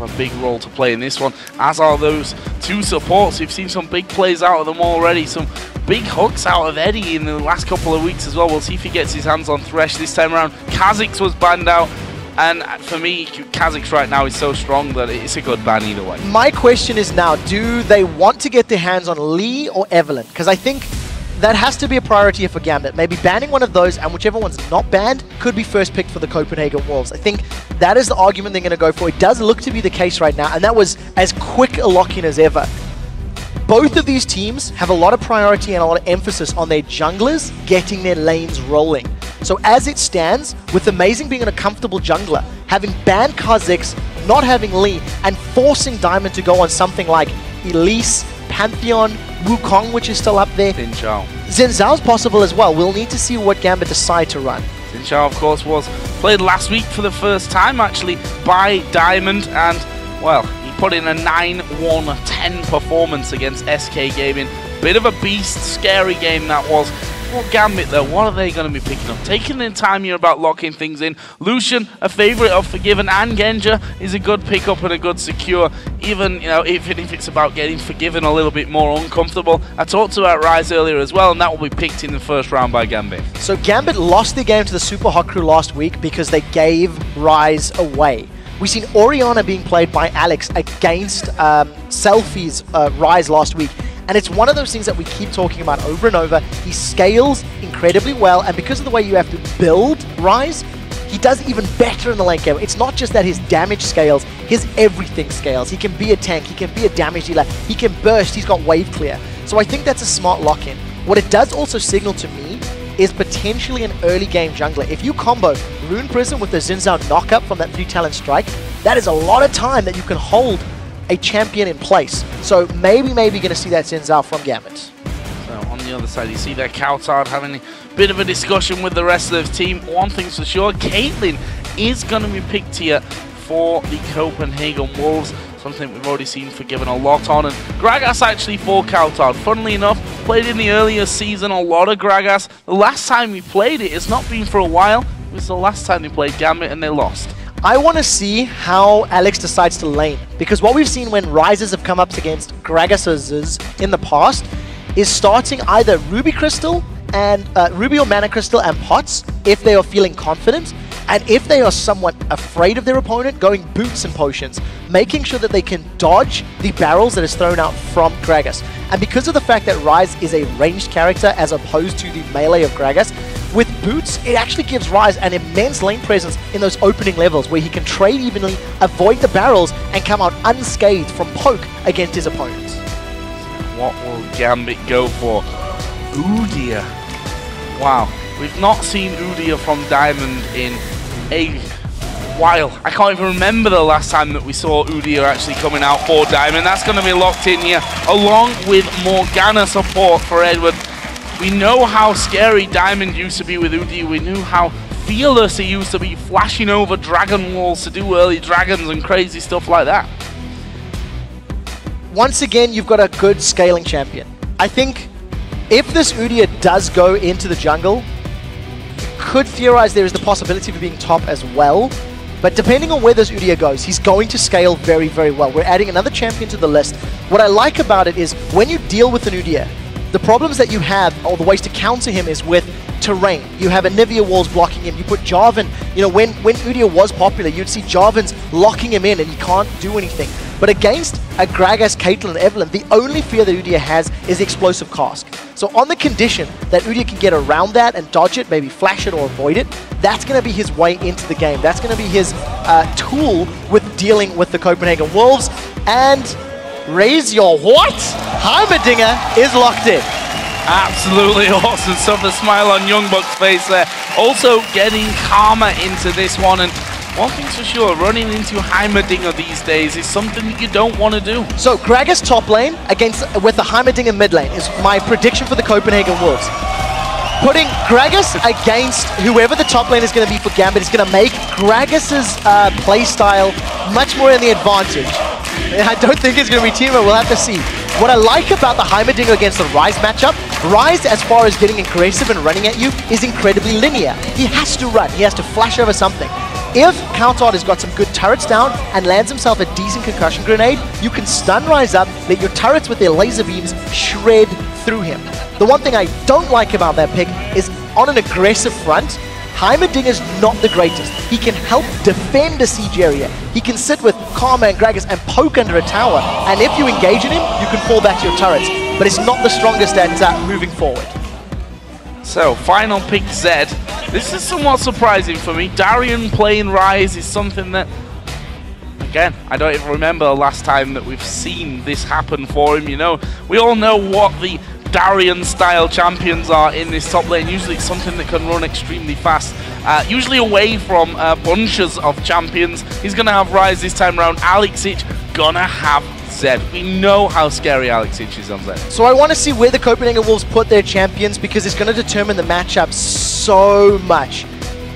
have a big role to play in this one, as are those two supports. We've seen some big plays out of them already, some big hooks out of Eddie in the last couple of weeks as well. We'll see if he gets his hands on Thresh this time around. Kha'Zix was banned out, and for me, Kha'Zix right now is so strong that it's a good ban either way. My question is now, do they want to get their hands on Lee or Evelynn? Because I think that has to be a priority for Gambit. Maybe banning one of those, and whichever one's not banned could be first picked for the Copenhagen Wolves. I think that is the argument they're going to go for. It does look to be the case right now, and that was as quick a lock-in as ever. Both of these teams have a lot of priority and a lot of emphasis on their junglers getting their lanes rolling. So as it stands, with Amazing being in a comfortable jungler, having banned Kha'Zix, not having Lee, and forcing Diamond to go on something like Elise, Pantheon, Wukong, which is still up there. Xin Zhao. Xin Zhao's possible as well. We'll need to see what Gambit decide to run. Xin Zhao, of course, was played last week for the first time, actually, by Diamond, and, well, he put in a 9-1-10 performance against SK Gaming. Bit of a beast, scary game that was. Well, Gambit, though, what are they going to be picking up? Taking their time here about locking things in. Lucian, a favourite of Forgiven, and Genja is a good pickup and a good secure. Even, you know, even if it's about getting Forgiven a little bit more uncomfortable. I talked about Ryze earlier as well, and that will be picked in the first round by Gambit. So Gambit lost their game to the Super Hot Crew last week because they gave Ryze away. We've seen Orianna being played by Alex against Selfie's Ryze last week. And it's one of those things that we keep talking about over and over. He scales incredibly well, and because of the way you have to build Ryze, he does even better in the late game. It's not just that his damage scales, his everything scales. He can be a tank, he can be a damage dealer, he can burst, he's got wave clear. So I think that's a smart lock-in. What it does also signal to me is potentially an early game jungler. If you combo Rune Prism with the Xin Zhao knockup from that 3-talent strike, that is a lot of time that you can hold a champion in place. So maybe going to see that Xin Zhao from Gambit. So on the other side, you see that cowTard having a bit of a discussion with the rest of the team. One thing's for sure, Caitlyn is going to be picked here for the Copenhagen Wolves. Something we've already seen Forgiven a lot on. And Gragas actually for cowTard. Funnily enough, played in the earlier season a lot of Gragas. The last time we played it, it's not been for a while. It was the last time they played Gambit and they lost. I want to see how Alex decides to lane, because what we've seen when Ryzes have come up against Gragases in the past is starting either Ruby Crystal and Ruby or Mana Crystal and Pots if they are feeling confident, and if they are somewhat afraid of their opponent, going Boots and Potions, making sure that they can dodge the barrels that is thrown out from Gragas. And because of the fact that Ryze is a ranged character as opposed to the melee of Gragas, with Boots, it actually gives Ryze an immense lane presence in those opening levels where he can trade evenly, avoid the barrels, and come out unscathed from poke against his opponents. What will Gambit go for? Udyr. Wow, we've not seen Udyr from Diamond in a while. I can't even remember the last time that we saw Udyr actually coming out for Diamond. That's going to be locked in here, along with Morgana support for Edward. We know how scary Diamond used to be with Udyr. We knew how fearless he used to be, flashing over dragon walls to do early dragons and crazy stuff like that. Once again, you've got a good scaling champion. I think if this Udyr does go into the jungle, you could theorize there is the possibility of being top as well. But depending on where this Udyr goes, he's going to scale very, very well. We're adding another champion to the list. What I like about it is when you deal with an Udyr, the problems that you have, or the ways to counter him, is with terrain. You have Anivia walls blocking him. You put Jarvan, you know, when Udyr was popular, you'd see Jarvan's locking him in and he can't do anything. But against a Gragas, Caitlyn, and Evelynn, the only fear that Udyr has is the explosive cask. So on the condition that Udyr can get around that and dodge it, maybe flash it or avoid it, that's going to be his way into the game. That's going to be his tool with dealing with the Copenhagen Wolves. And raise your what? Heimerdinger is locked in. Absolutely awesome stuff. The smile on Youngbuck's face there. Also getting Karma into this one. And one thing's for sure, running into Heimerdinger these days is something that you don't want to do. So Gragas top lane with the Heimerdinger mid lane is my prediction for the Copenhagen Wolves. Putting Gragas against whoever the top lane is going to be for Gambit is going to make Gragas's playstyle much more in the advantage. I don't think it's going to be teamwork, we'll have to see. What I like about the Heimerdinger against the Ryze matchup, Ryze, as far as getting aggressive and running at you, is incredibly linear. He has to run, he has to flash over something. If cowTard has got some good turrets down and lands himself a decent concussion grenade, you can stun Ryze up, let your turrets with their laser beams shred through him. The one thing I don't like about that pick is on an aggressive front, Heimerdinger's not the greatest. He can help defend a siege area. He can sit with Karma and Gragas and poke under a tower, and if you engage in him, you can fall back to your turrets. But it's not the strongest at moving forward. So, final pick Zed. This is somewhat surprising for me. Darien playing Ryze is something that, again, I don't even remember the last time that we've seen this happen for him. You know, we all know what the Darien-style champions are in this top lane. Usually it's something that can run extremely fast. Usually away from bunches of champions. He's going to have Ryze this time around. Alexic gonna have Zed. We know how scary Alexic is on Zed. So I want to see where the Copenhagen Wolves put their champions, because it's going to determine the matchup so much.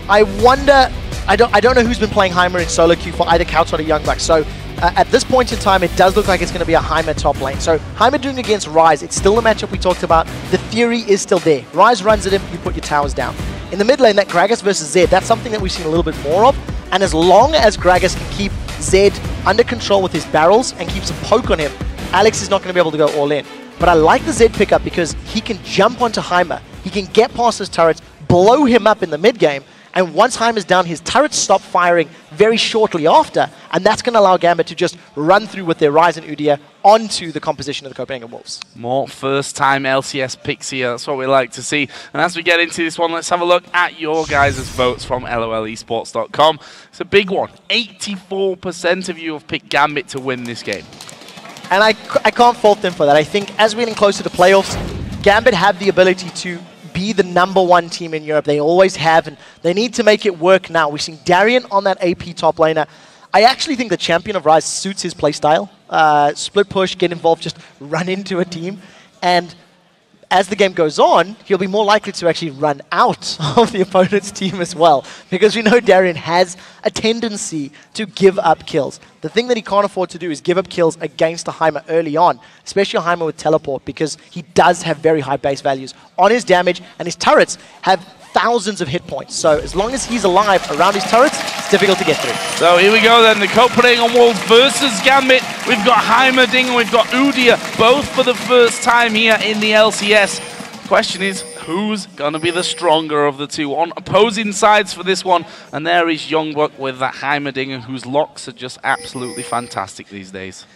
I wonder, I don't know who's been playing Heimer in solo queue for either cowTard or Youngbuck. So at this point in time, it does look like it's going to be a Heimer top lane. So Heimer against Ryze, it's still the matchup we talked about. The theory is still there. Ryze runs at him, you put your towers down. In the mid lane, that Gragas versus Zed, that's something that we've seen a little bit more of. And as long as Gragas can keep Zed under control with his barrels and keep some poke on him, Alex is not going to be able to go all in. But I like the Zed pickup because he can jump onto Heimer. He can get past his turrets, blow him up in the mid game, and once Heimer's down, his turrets stop firing very shortly after, and that's going to allow Gambit to just run through with their Ryze and Udyr onto the composition of the Copenhagen Wolves. More first-time LCS picks here. That's what we like to see. And as we get into this one, let's have a look at your guys' votes from LOLesports.com. It's a big one. 84% of you have picked Gambit to win this game. And I can't fault them for that. I think as we're getting closer to playoffs, Gambit have the ability to be the #1 team in Europe. They always have, and they need to make it work now. We've seen Darien on that AP top laner. I actually think the champion of Ryze suits his playstyle. Split push, get involved, just run into a team. And as the game goes on, he'll be more likely to actually run out of the opponent's team as well, because we know Darien has a tendency to give up kills. The thing that he can't afford to do is give up kills against a Heimer early on, especially a Heimer with teleport, because he does have very high base values on his damage, and his turrets have thousands of hit points. So as long as he's alive around his turrets, it's difficult to get through. So here we go then, the Copenhagen Wolves versus Gambit. We've got Heimerdinger, we've got Udyr, both for the first time here in the LCS. Question is, who's going to be the stronger of the two on opposing sides for this one? And there is Youngbuck with that Heimerdinger, whose locks are just absolutely fantastic these days.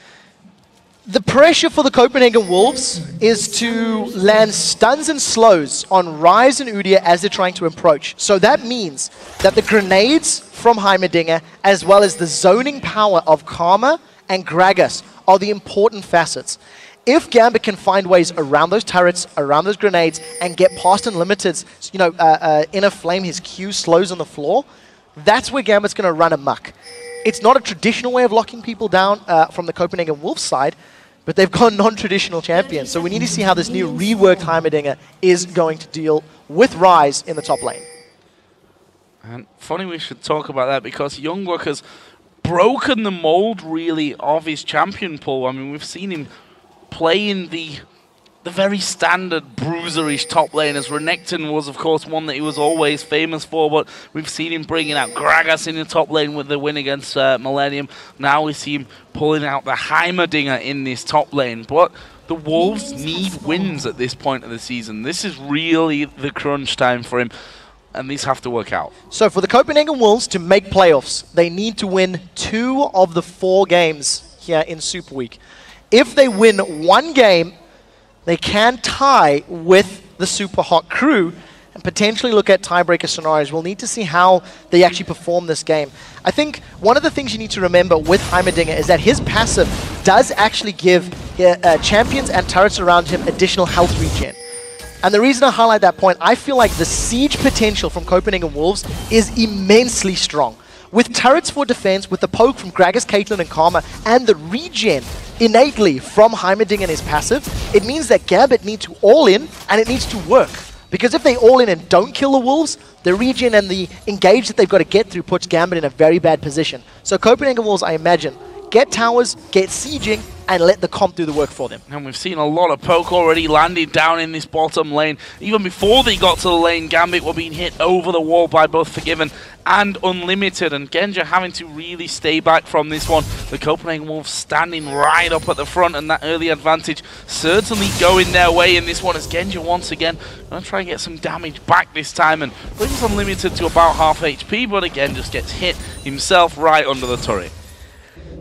The pressure for the Copenhagen Wolves is to land stuns and slows on Ryze and Udyr as they're trying to approach. So that means that the grenades from Heimerdinger, as well as the zoning power of Karma and Gragas, are the important facets. If Gambit can find ways around those turrets, around those grenades, and get past Unlimited's, inner flame, his Q slows on the floor, that's where Gambit's going to run amok. It's not a traditional way of locking people down from the Copenhagen Wolves side, but they've got non-traditional champions. So we need to see how this new reworked Heimerdinger is going to deal with Ryze in the top lane. And funny we should talk about that, because Youngbuck has broken the mold, really, of his champion pool. I mean, we've seen him playing the very standard bruiserish top lane, as Renekton was, of course, one that he was always famous for, but we've seen him bringing out Gragas in the top lane with the win against Millennium. Now we see him pulling out the Heimerdinger in this top lane. But the Wolves need wins at this point of the season. This is really the crunch time for him, and these have to work out. So for the Copenhagen Wolves to make playoffs, they need to win 2 of the 4 games here in Super Week. If they win 1 game, they can tie with the Super Hot crew and potentially look at tiebreaker scenarios. We'll need to see how they actually perform this game. I think one of the things you need to remember with Heimerdinger is that his passive does actually give champions and turrets around him additional health regen. And the reason I highlight that point, I feel like the siege potential from Copenhagen Wolves is immensely strong. With turrets for defense, with the poke from Gragas, Caitlyn, and Karma, and the regen innately from Heimerdinger and his passive, it means that Gambit need to all in, and it needs to work. Because if they all in and don't kill the Wolves, the regen and the engage that they've got to get through puts Gambit in a very bad position. So Copenhagen Wolves, I imagine, get towers, get sieging, and let the comp do the work for them. And we've seen a lot of poke already landing down in this bottom lane. Even before they got to the lane, Gambit were being hit over the wall by both Forgiven and Unlimited, and Genja having to really stay back from this one. The Copenhagen Wolves standing right up at the front, and that early advantage certainly going their way in this one, as Genja once again going to try and get some damage back this time and brings Unlimited to about half HP, but again just gets hit himself right under the turret.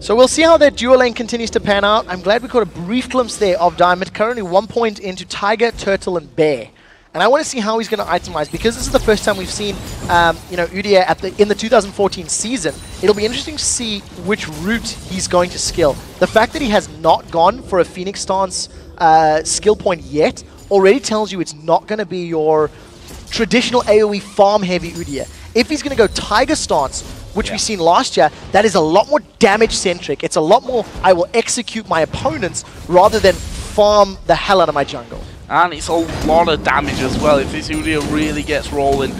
So we'll see how that dual lane continues to pan out. I'm glad we caught a brief glimpse there of Diamond, currently 1 point into Tiger, Turtle, and Bear. And I want to see how he's going to itemize, because this is the first time we've seen, Udyr in the 2014 season. It'll be interesting to see which route he's going to skill. The fact that he has not gone for a Phoenix stance skill point yet already tells you it's not going to be your traditional AoE farm-heavy Udyr. If he's going to go Tiger stance, which we've seen last year, that is a lot more damage-centric. It's a lot more, I will execute my opponents rather than farm the hell out of my jungle. And it's a lot of damage as well. If this Udyr really gets rolling,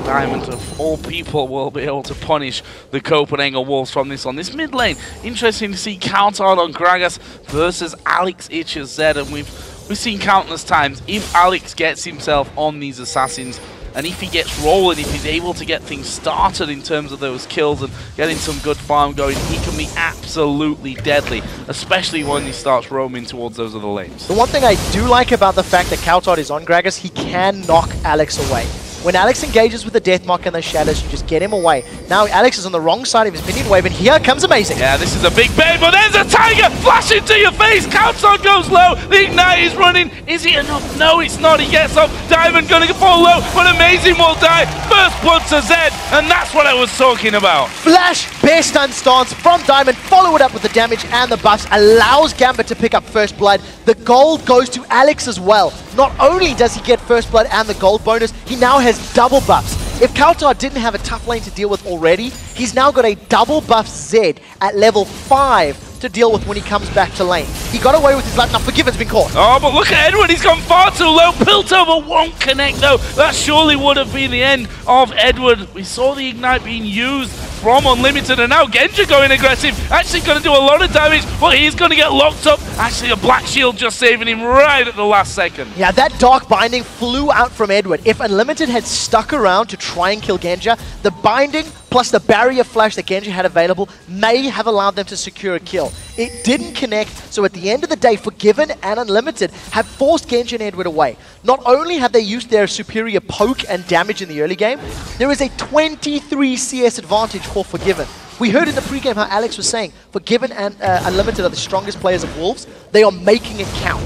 Diamond of all people will be able to punish the Copenhagen Wolves from this on this mid lane. Interesting to see cowTard on Gragas versus Alex HZ, and we've seen countless times if Alex gets himself on these assassins, and if he gets rolling, if he's able to get things started in terms of those kills and getting some good farm going, he can be absolutely deadly, especially when he starts roaming towards those other lanes. The one thing I do like about the fact that cowTard is on Gragas, he can knock Alex away. When Alex engages with the Death Mark and the shadows, you just get him away. Now Alex is on the wrong side of his minion wave, and here comes Amazing. Yeah, this is a big bait, but there's a Tiger flashing to your face. cowTard goes low. The Ignite is running. Is he enough? No, it's not. He gets up. Diamond gonna fall low, but Amazing will die. First blood to Zed, and that's what I was talking about. Flash, bear stun stance from Diamond, follow it up with the damage and the buffs, allows Gambit to pick up first blood. The gold goes to Alex as well. Not only does he get first blood and the gold bonus, he now has double buffs. If cowTard didn't have a tough lane to deal with already, he's now got a double buff Zed at level 5 to deal with when he comes back to lane. He got away with his life. Now Forgiven's been caught. Oh, but look at Edward. He's gone far too low. Piltover won't connect, though. That surely would have been the end of Edward. We saw the Ignite being used from Unlimited, and now Genja going aggressive. Actually going to do a lot of damage, but he's going to get locked up. Actually, a Black Shield just saving him right at the last second. Yeah, that Dark Binding flew out from Edward. If Unlimited had stuck around to try and kill Genja, the Binding plus the barrier flash that Genja had available may have allowed them to secure a kill. It didn't connect, so at the end of the day, Forgiven and Unlimited have forced Genja and Edward away. Not only have they used their superior poke and damage in the early game, there is a 23 CS advantage for Forgiven. We heard in the pregame how Alex was saying Forgiven and Unlimited are the strongest players of Wolves. They are making it count.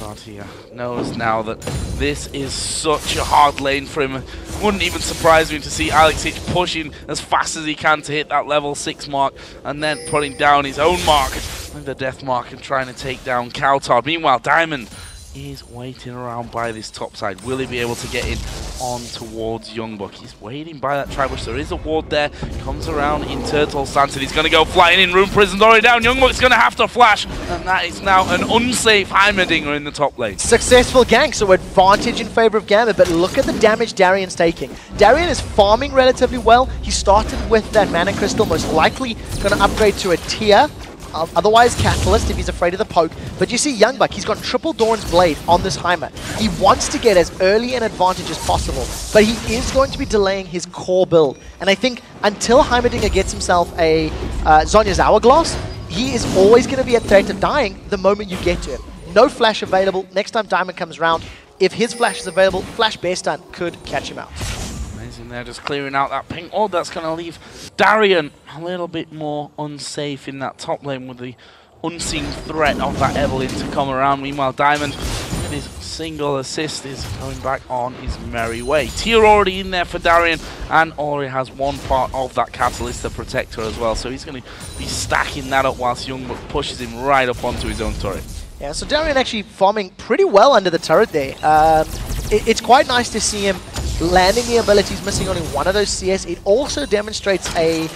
cowTard here knows now that this is such a hard lane for him. Wouldn't even surprise me to see Alex Hitch pushing as fast as he can to hit that level 6 mark, and then putting down his own mark with the death mark and trying to take down cowTard. Meanwhile, Diamond is waiting around by this top side. Will he be able to get in on towards Youngbuck? He's waiting by that tribush. There is a ward there. Comes around in turtle stance, and he's going to go flying in. Rune Prison's already down. Youngbuck's going to have to flash, and that is now an unsafe Heimerdinger in the top lane. Successful gank, so advantage in favor of Gambit, but look at the damage Darien's taking. Darien is farming relatively well. He started with that Mana Crystal, most likely going to upgrade to a tier. Otherwise Catalyst if he's afraid of the poke. But you see Youngbuck, he's got triple Dawn's Blade on this Heimer. He wants to get as early an advantage as possible, but he is going to be delaying his core build. And I think until Heimerdinger gets himself a Zhonya's Hourglass, he is always going to be at threat of dying the moment you get to him. No flash available. Next time Diamond comes around, if his flash is available, Flash Bear Stun could catch him out. Amazing there, just clearing out that pink orb. That's going to leave Darien a little bit more unsafe in that top lane with the unseen threat of that Evelyn to come around. Meanwhile, Diamond, with his single assist, is going back on his merry way. Tier already in there for Darien, and already has one part of that Catalyst to protect her as well. So he's going to be stacking that up whilst Youngbuck pushes him right up onto his own turret. Yeah, so Darien actually farming pretty well under the turret there. It's quite nice to see him landing the abilities, missing only one of those CS. It also demonstrates a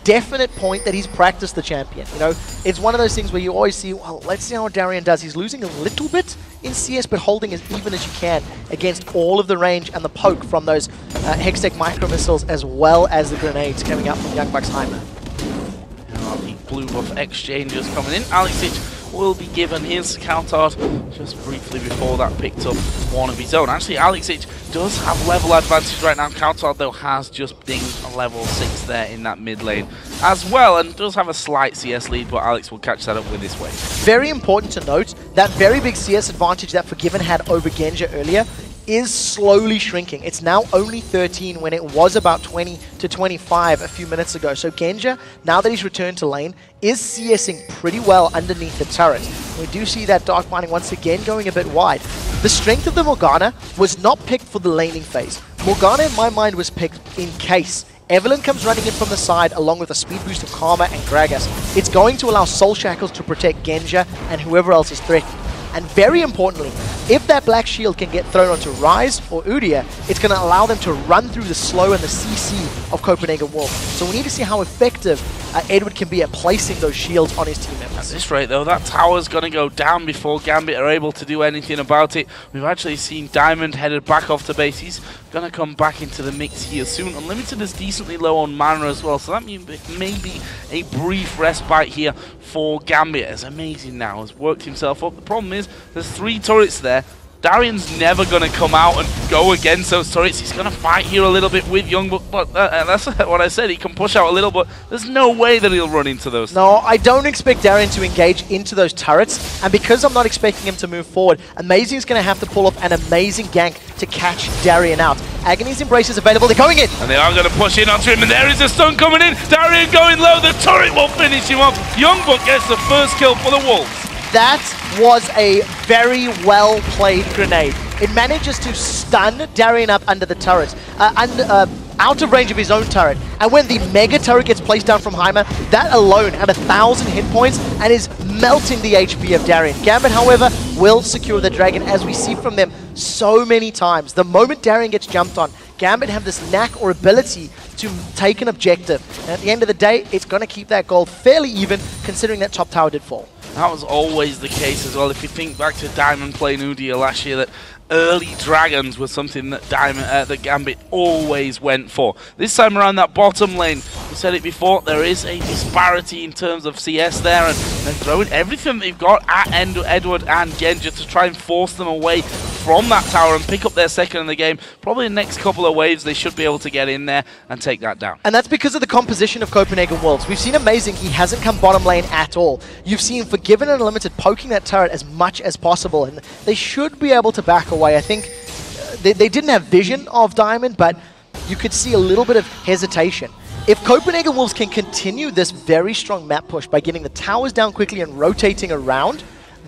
definite point that he's practiced the champion. You know, it's one of those things where you always see, well, let's see how Darien does. He's losing a little bit in CS, but holding as even as you can against all of the range and the poke from those Hextech micro missiles, as well as the grenades coming out from Youngbuck's Heimer. the blue buff exchanges coming in. Alexic will be given his cowTard just briefly before that picked up one of his own. Actually, Alexic does have level advantage right now. cowTard, though, has just dinged a level 6 there in that mid lane as well, and does have a slight CS lead, but Alex will catch that up with his wave. Very important to note, that very big CS advantage that Forgiven had over Genja earlier is slowly shrinking. It's now only 13 when it was about 20 to 25 a few minutes ago. So Genja, now that he's returned to lane, is CSing pretty well underneath the turret. We do see that Dark Binding once again going a bit wide. The strength of the Morgana was not picked for the laning phase. Morgana, in my mind, was picked in case Evelyn comes running in from the side along with a speed boost of Karma and Gragas. It's going to allow Soul Shackles to protect Genja and whoever else is threatened. And very importantly, if that Black Shield can get thrown onto Ryze or Udyr, it's going to allow them to run through the slow and the CC of Copenhagen Wolves. So we need to see how effective Edward can be at placing those shields on his team members. At this rate, though, that tower's going to go down before Gambit are able to do anything about it. We've actually seen Diamond headed back off to base. He's going to come back into the mix here soon. Unlimited is decently low on mana as well, so that may be a brief respite here for Gambit. It's amazing now, has worked himself up. The problem is, there's 3 turrets there. Darien's never going to come out and go against those turrets. He's going to fight here a little bit with Youngbuck, but that's what I said. He can push out a little, but there's no way that he'll run into those. No, I don't expect Darien to engage into those turrets, and because I'm not expecting him to move forward, Amazing is going to have to pull off an amazing gank to catch Darien out. Agony's Embrace is available. They're going in! And they are going to push in onto him, and there is a stun coming in. Darien going low. The turret will finish him off. Youngbuck gets the first kill for the Wolves. That was a very well-played grenade. It manages to stun Darien up under the turret, out of range of his own turret. And when the mega turret gets placed down from Heimer, that alone had 1,000 hit points and is melting the HP of Darien. Gambit, however, will secure the dragon, as we see from them so many times. The moment Darien gets jumped on, Gambit have this knack or ability to take an objective. And at the end of the day, it's going to keep that gold fairly even, considering that top tower did fall. That was always the case as well. If you think back to Diamond playing Udyr last year, that early dragons was something that that Gambit always went for. This time around, that bottom lane, we said it before, there is a disparity in terms of CS there, and they're throwing everything they've got at Edward and Genja to try and force them away from that tower and pick up their second in the game. Probably the next couple of waves, they should be able to get in there and take that down. And that's because of the composition of Copenhagen Wolves. We've seen Amazing, he hasn't come bottom lane at all. You've seen Forgiven and Unlimited poking that turret as much as possible, and they should be able to back away. I think they didn't have vision of Diamond, but you could see a little bit of hesitation. If Copenhagen Wolves can continue this very strong map push by getting the towers down quickly and rotating around,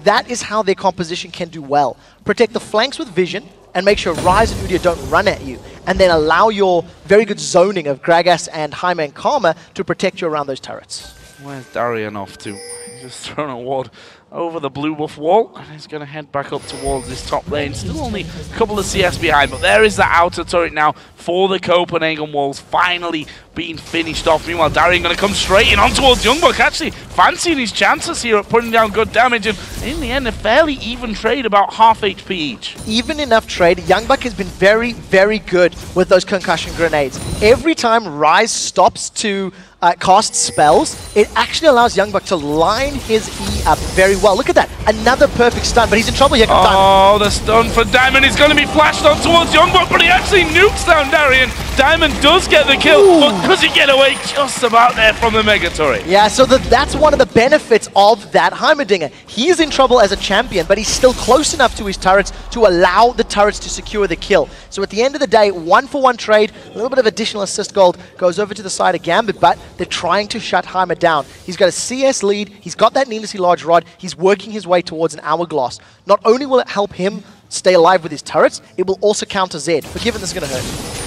that is how their composition can do well. Protect the flanks with vision and make sure Ryze and Udyr don't run at you, and then allow your very good zoning of Gragas and Heimer and Karma to protect you around those turrets. Where's Darien off to? He's just thrown a ward over the blue buff wall, and he's going to head back up towards this top lane. Still only a couple of CS behind, but there is the outer turret now for the Copenhagen Wolves, finally being finished off. Meanwhile, Darien going to come straight in on towards Youngbuck, actually fancying his chances here at putting down good damage, and in the end, a fairly even trade, about half HP each. Even enough trade. Youngbuck has been very, very good with those concussion grenades. Every time Ryze stops to cast spells, it actually allows Youngbuck to line his E up very well. Look at that. Another perfect stun, but he's in trouble here. Oh, the stun for Diamond is going to be flashed on towards Youngbuck, but he actually nukes down Darien. Diamond does get the kill, but does he get away just about there from the mega turret? Yeah, so that's one of the benefits of that Heimerdinger. He's in trouble as a champion, but he's still close enough to his turrets to allow the turrets to secure the kill. So at the end of the day, 1-for-1 trade, a little bit of additional assist gold goes over to the side of Gambit, but they're trying to shut Heimer down. He's got a CS lead, he's got that needlessly large rod, he's working his way towards an hourglass. Not only will it help him stay alive with his turrets, it will also counter Zed. Forgiven, this is going to hurt.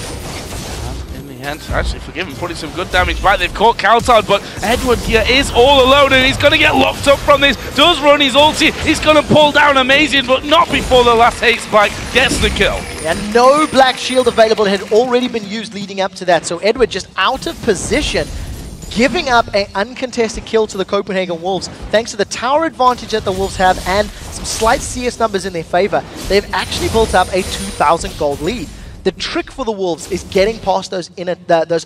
And actually, Forgiven putting some good damage back. They've caught cowTard, but Edward here is all alone, and he's going to get locked up from this. Does run his ulti. He's going to pull down Amazing, but not before the last hate spike gets the kill. And no Black Shield available. It had already been used leading up to that. So Edward just out of position, giving up an uncontested kill to the Copenhagen Wolves. Thanks to the tower advantage that the Wolves have and some slight CS numbers in their favor, they've actually built up a 2,000 gold lead. The trick for the Wolves is getting past those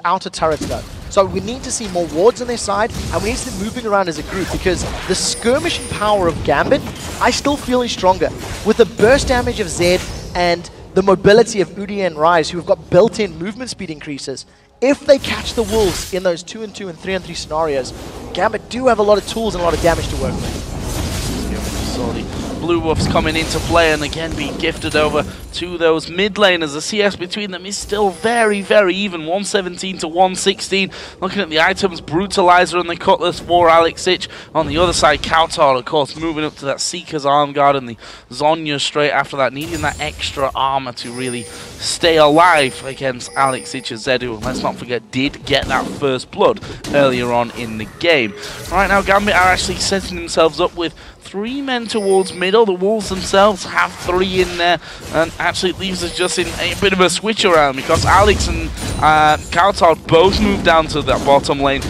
outer turrets though. So we need to see more wards on their side, and we need to see them moving around as a group, because the skirmishing power of Gambit, I still feel is stronger. With the burst damage of Zed and the mobility of Udi and Ryze, who have got built-in movement speed increases, if they catch the Wolves in those 2-on-2 and 3-on-3 scenarios, Gambit do have a lot of tools and a lot of damage to work with. Yeah, we saw the Blue Wolves coming into play and again being gifted over to those mid laners. The CS between them is still very, very even, 117 to 116. Looking at the items, Brutalizer and the Cutlass for Alexich. On the other side, cowTard, of course, moving up to that Seeker's Arm Guard and the Zonya straight after that, needing that extra armor to really stay alive against Alexich's Zed, who, let's not forget, did get that first blood earlier on in the game. Right now, Gambit are actually setting themselves up with 3 men towards middle. The Wolves themselves have 3 in there, and actually it leaves us just in a bit of a switch around, because Alex and cowTard both moved down to that bottom lane.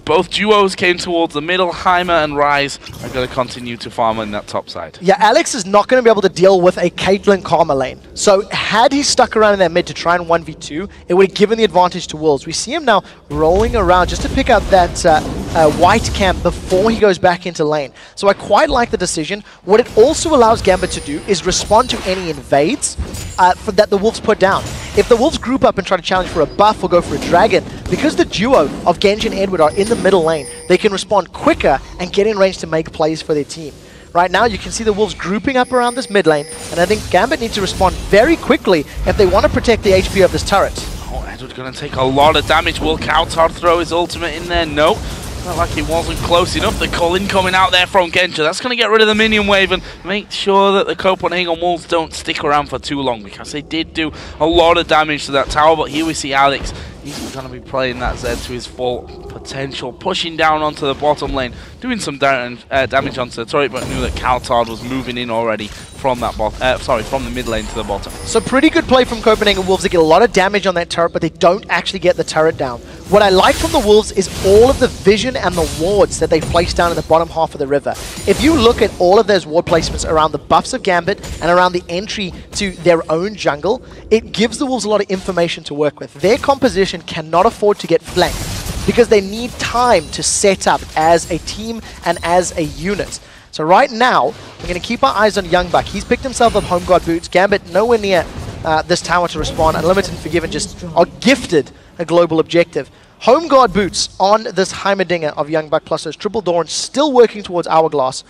Both duos came towards the middle. Heimer and Ryze are going to continue to farm on that top side. Yeah, Alex is not going to be able to deal with a Caitlyn Karma lane. So had he stuck around in that mid to try and 1v2, it would have given the advantage to Wolves. We see him now rolling around just to pick up that white camp before he goes back into lane. So I quite like the decision. What it also allows Gambit to do is respond to any invades that the Wolves put down. If the Wolves group up and try to challenge for a buff or go for a dragon, because the duo of Genja and Edward are in the middle lane, they can respond quicker and get in range to make plays for their team. Right now, you can see the Wolves grouping up around this mid lane, and I think Gambit needs to respond very quickly if they want to protect the HP of this turret. Oh, Edward's going to take a lot of damage. Will cowTard throw his ultimate in there? No. Not like it wasn't close enough. The Cologne coming out there from Genja. That's going to get rid of the minion wave and make sure that the Copenhagen Wolves don't stick around for too long, because they did do a lot of damage to that tower. But here we see Alex. He's going to be playing that Zed to his full potential, pushing down onto the bottom lane, doing some damage onto the turret, but knew that cowTard was moving in already from that from the mid lane to the bottom. So pretty good play from Copenhagen Wolves. They get a lot of damage on that turret, but they don't actually get the turret down. What I like from the Wolves is all of the vision and the wards that they've placed down in the bottom half of the river. If you look at all of those ward placements around the buffs of Gambit and around the entry to their own jungle, it gives the Wolves a lot of information to work with. Their composition cannot afford to get flanked because they need time to set up as a team and as a unit. So right now, we're going to keep our eyes on Youngbuck. He's picked himself up Home Guard boots. Gambit nowhere near this tower to respond. Unlimited and Forgiven just are gifted a global objective. Home Guard boots on this Heimerdinger of Youngbuck plus those triple Dawn, still working towards Hourglass.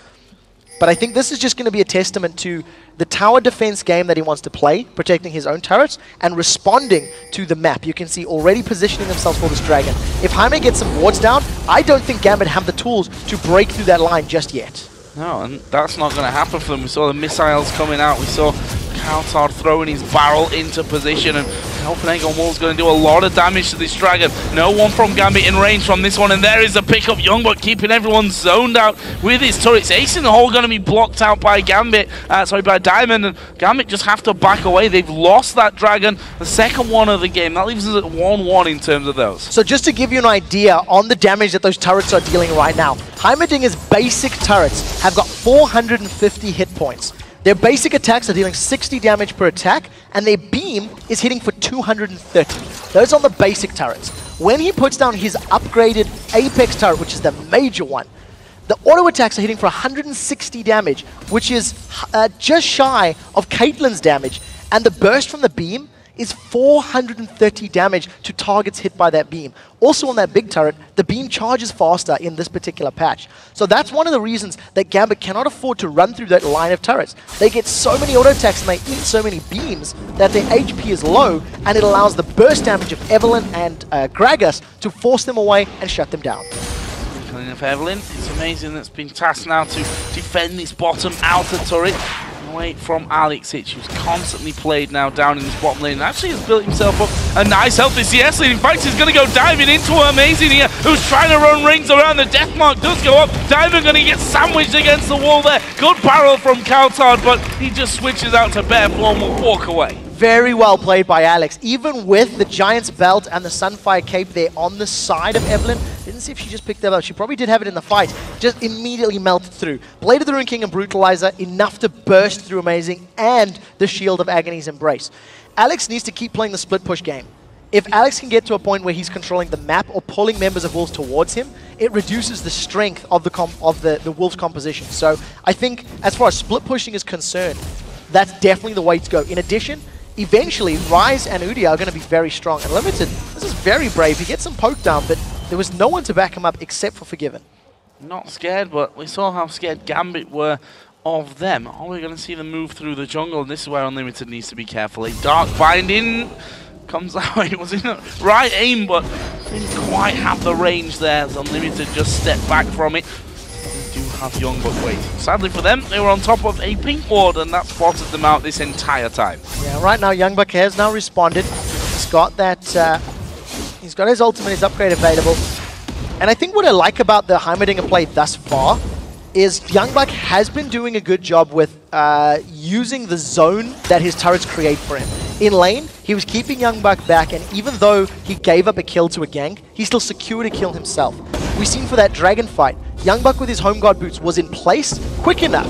But I think this is just going to be a testament to the tower defense game that he wants to play, protecting his own turrets and responding to the map. You can see already positioning themselves for this dragon. If Heimer gets some wards down, I don't think Gambit have the tools to break through that line just yet. No, and that's not going to happen for them. We saw the missiles coming out. We saw cowTard throwing his barrel into position, and Copenhagen Wolves going to do a lot of damage to this dragon. No one from Gambit in range from this one, and there is a pickup. Youngbuck keeping everyone zoned out with his turrets. Ace in the hole going to be blocked out by Gambit, by Diamond, and Gambit just have to back away. They've lost that dragon, the second one of the game. That leaves us at 1-1 in terms of those. So just to give you an idea on the damage that those turrets are dealing right now, Heimerdinger's basic turrets have got 450 hit points. Their basic attacks are dealing 60 damage per attack, and their beam is hitting for 230. Those are on the basic turrets. When he puts down his upgraded Apex turret, which is the major one, the auto attacks are hitting for 160 damage, which is just shy of Caitlyn's damage, and the burst from the beam is 430 damage to targets hit by that beam. Also on that big turret, the beam charges faster in this particular patch. So that's one of the reasons that Gambit cannot afford to run through that line of turrets. They get so many auto attacks and they eat so many beams that their HP is low, and it allows the burst damage of Evelynn and Gragas to force them away and shut them down. Clean of Evelynn, it's amazing that's been tasked now to defend this bottom outer turret away from Alexich, who's constantly played now down in this bottom lane and actually has built himself up a nice healthy CS lead. In fact, he's going to go diving into Amazing here, who's trying to run rings around. The death mark does go up. Diamond going to get sandwiched against the wall there. Good barrel from cowTard, but he just switches out to bare floor and will walk away. Very well played by Alex. Even with the Giant's Belt and the Sunfire Cape there on the side of Evelynn, didn't see if she just picked that up. She probably did have it in the fight. Just immediately melted through. Blade of the Rune King and Brutalizer, enough to burst through Amazing and the Shield of Agony's Embrace. Alex needs to keep playing the split push game. If Alex can get to a point where he's controlling the map or pulling members of Wolves towards him, it reduces the strength of the Wolves composition. So I think as far as split pushing is concerned, that's definitely the way to go. In addition, eventually Ryze and Udia are going to be very strong. And Limited, this is very brave. He gets some poke down, but there was no one to back him up except for Forgiven. Not scared, but we saw how scared Gambit were of them. Are we going to see them move through the jungle? And this is where Unlimited needs to be careful. A dark binding comes out. It was in the right aim, but didn't quite have the range there as Unlimited just stepped back from it. We do have Youngbuck waiting. Sadly for them, they were on top of a pink ward, and that spotted them out this entire time. Yeah, right now Youngbuck has now responded. He's got that. He's got his ultimate, his upgrade available. And I think what I like about the Heimerdinger play thus far is Youngbuck has been doing a good job with using the zone that his turrets create for him. In lane, he was keeping Youngbuck back, and even though he gave up a kill to a gank, he still secured a kill himself. We've seen for that dragon fight, Youngbuck with his home guard boots was in place quick enough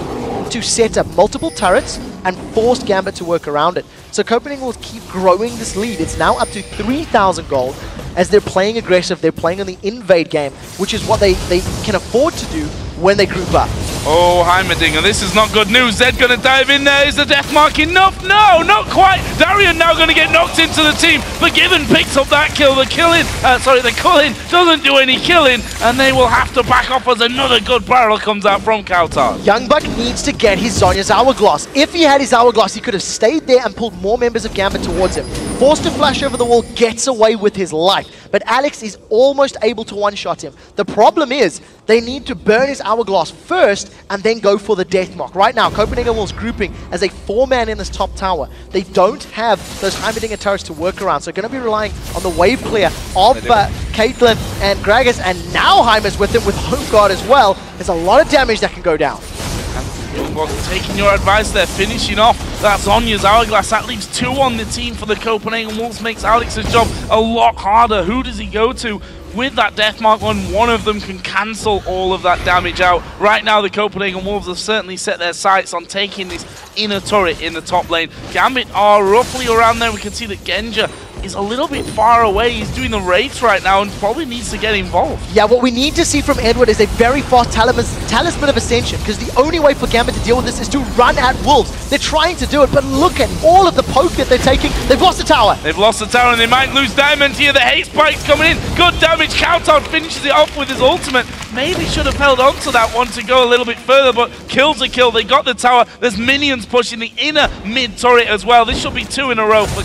to set up multiple turrets and forced Gambit to work around it. So Copenhagen will keep growing this lead. It's now up to 3,000 gold as they're playing aggressive. They're playing on the invade game, which is what they can afford to do when they group up. Oh, Heimerdinger, this is not good news. Zed going to dive in there. Is the death mark enough? No, not quite. Darien now going to get knocked into the team. Forgiven picks up that kill. The culling doesn't do any killing, and they will have to back off as another good barrel comes out from cowTard. Youngbuck needs to get his Zhonya's Hourglass. If he had his Hourglass, he could have stayed there and pulled more members of Gambit towards him. Forced to flash over the wall, gets away with his life. But Alex is almost able to one-shot him. The problem is, they need to burn his Hourglass first and then go for the death mark. Right now, Copenhagen Wolves grouping as a 4-man in this top tower. They don't have those Heimerdinger turrets to work around, so going to be relying on the wave clear of Caitlyn and Gragas, and now Heimer's with him with home guard as well. There's a lot of damage that can go down. Youngbuck taking your advice there, finishing off that Zhonya's Hourglass. That leaves 2 on the team for the Copenhagen Wolves, makes Alex's job a lot harder. Who does he go to with that death mark when one of them can cancel all of that damage out? Right now, the Copenhagen Wolves have certainly set their sights on taking this inner turret in the top lane. Gambit are roughly around there. We can see that Genja is a little bit far away. He's doing the raids right now and probably needs to get involved. Yeah, what we need to see from Edward is a very fast Talisman of Ascension, because the only way for Gambit to deal with this is to run at Wolves. They're trying to do it, but look at all of the poke that they're taking. They've lost the tower. They've lost the tower, and they might lose Diamond here. The hate spike's coming in. Good damage. cowTard finishes it off with his ultimate. Maybe should have held on to that one to go a little bit further, but kill's a kill. They got the tower. There's minions pushing the inner mid turret as well. This should be 2 in a row for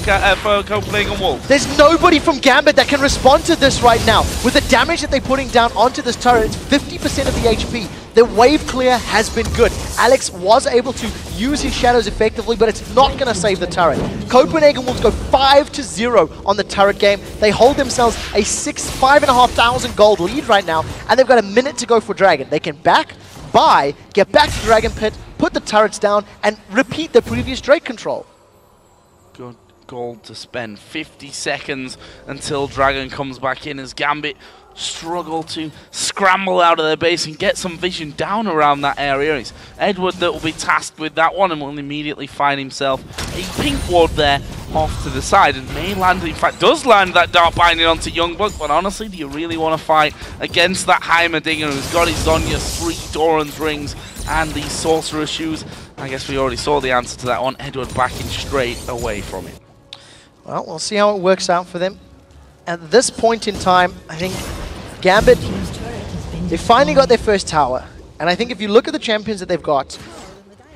Copenhagen Wolves. There's nobody from Gambit that can respond to this right now. With the damage that they're putting down onto this turret, it's 50% of the HP. The wave clear has been good. Alex was able to use his shadows effectively, but it's not going to save the turret. Copenhagen Wolves go 5-0 on the turret game. They hold themselves a 5,500 gold lead right now, and they've got a minute to go for Dragon. They can buy, get back to Dragon Pit, put the turrets down, and repeat the previous Drake control. Good gold to spend. 50 seconds until Dragon comes back in as Gambit struggle to scramble out of their base and get some vision down around that area. It's Edward that will be tasked with that one and will immediately find himself a pink ward there off to the side, and may land, in fact does land that dark binding onto Youngbuck. But honestly, do you really want to fight against that Heimerdinger who's got his Zhonya's 3 Doran's rings and these sorcerer shoes? I guess we already saw the answer to that one. Edward backing straight away from it. Well, we'll see how it works out for them. At this point in time, I think Gambit, they finally got their first tower. And I think if you look at the champions that they've got,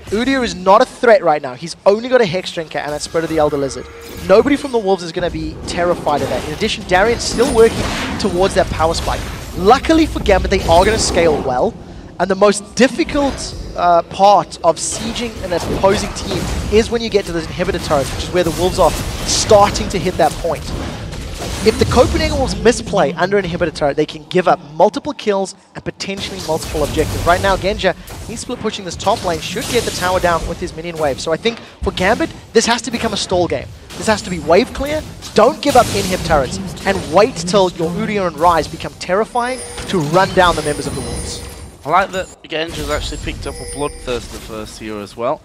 Udia is not a threat right now. He's only got a Hex Drinker and that Spirit of the Elder Lizard. Nobody from the Wolves is going to be terrified of that. In addition, Darien's still working towards that power spike. Luckily for Gambit, they are going to scale well. And the most difficult part of sieging an opposing team is when you get to those inhibitor turrets, which is where the Wolves are starting to hit that point. If the Copenhagen Wolves misplay under an inhibitor turret, they can give up multiple kills and potentially multiple objectives. Right now, Genja, he's split pushing this top lane, should get the tower down with his minion wave. So I think for Gambit, this has to become a stall game. This has to be wave clear, don't give up inhib turrets, and wait till your Udia and Ryze become terrifying to run down the members of the Wolves. I like that Genja's actually picked up a Bloodthirster first here as well.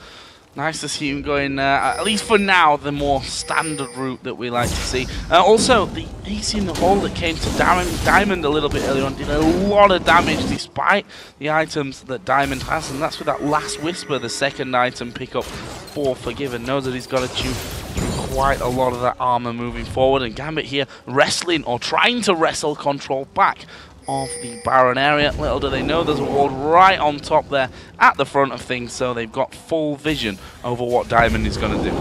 Nice to see him going, at least for now, the more standard route that we like to see. Also, the ace in the hole that came to Diamond a little bit earlier on did a lot of damage despite the items that Diamond has, and that's with that last Whisper, the second item pickup for Forgiven. Knows that he's got to chew through quite a lot of that armor moving forward, and Gambit here wrestling or trying to wrestle control back of the Baron area. Little do they know there's a ward right on top there at the front of things, so they've got full vision over what Diamond is going to do.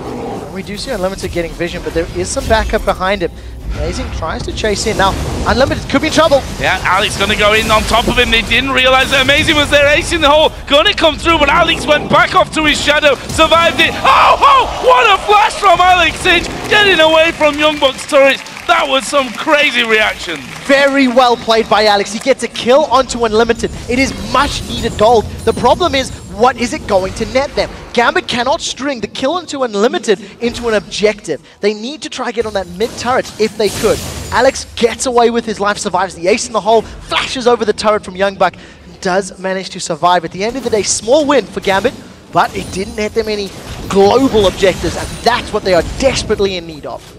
We do see Unlimited getting vision, but there is some backup behind him. Amazing tries to chase in. Now, Unlimited could be in trouble. Yeah, Alex going to go in on top of him. They didn't realize that Amazing was there, ace in the hole. Going to come through, but Alex went back off to his shadow, survived it. Oh, what a flash from Alex Inch, getting away from Youngbuck's turret. That was some crazy reaction. Very well played by Alex. He gets a kill onto Unlimited. It is much needed gold. The problem is, what is it going to net them? Gambit cannot string the kill onto Unlimited into an objective. They need to try get on that mid turret if they could. Alex gets away with his life, survives the ace in the hole, flashes over the turret from Youngbuck, does manage to survive. At the end of the day, small win for Gambit, but it didn't net them any global objectives, and that's what they are desperately in need of.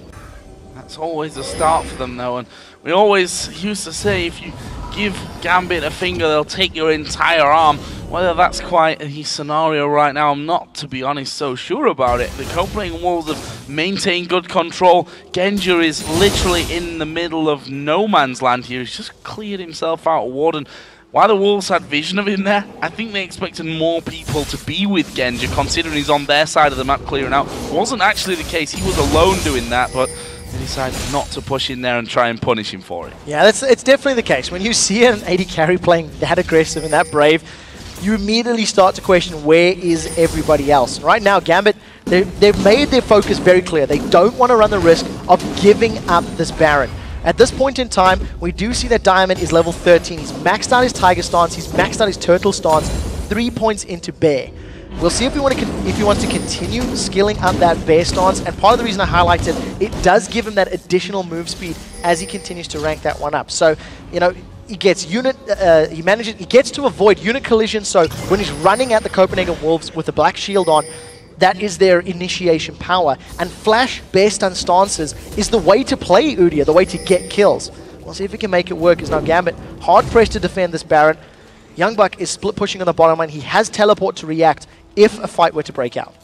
That's always a start for them, though, and we always used to say if you give Gambit a finger, they'll take your entire arm. Whether that's quite a scenario right now, I'm not, to be honest, so sure about it. The Copenhagen Wolves have maintained good control. Genja is literally in the middle of no man's land here. He's just cleared himself out of Warden. While the Wolves had vision of him there, I think they expected more people to be with Genja, considering he's on their side of the map clearing out. Wasn't actually the case. He was alone doing that, but they decided not to push in there and try and punish him for it. Yeah, it's definitely the case. When you see an AD carry playing that aggressive and that brave, you immediately start to question, where is everybody else? And right now, Gambit, they've made their focus very clear. They don't want to run the risk of giving up this Baron. At this point in time, we do see that Diamond is level 13. He's maxed out his Tiger stance, he's maxed out his Turtle stance, 3 points into Bear. We'll see if he wants to continue skilling up that Bear stance, and part of the reason I highlighted it does give him that additional move speed as he continues to rank that one up. So, you know, he gets he gets to avoid unit collision, so when he's running at the Copenhagen Wolves with the black shield on, that is their initiation power. And flash Bear stun stances is the way to play Udyr, the way to get kills. We'll see if we can make it work. As now Gambit hard pressed to defend this Baron. Youngbuck is split pushing on the bottom lane. He has teleport to react if a fight were to break out.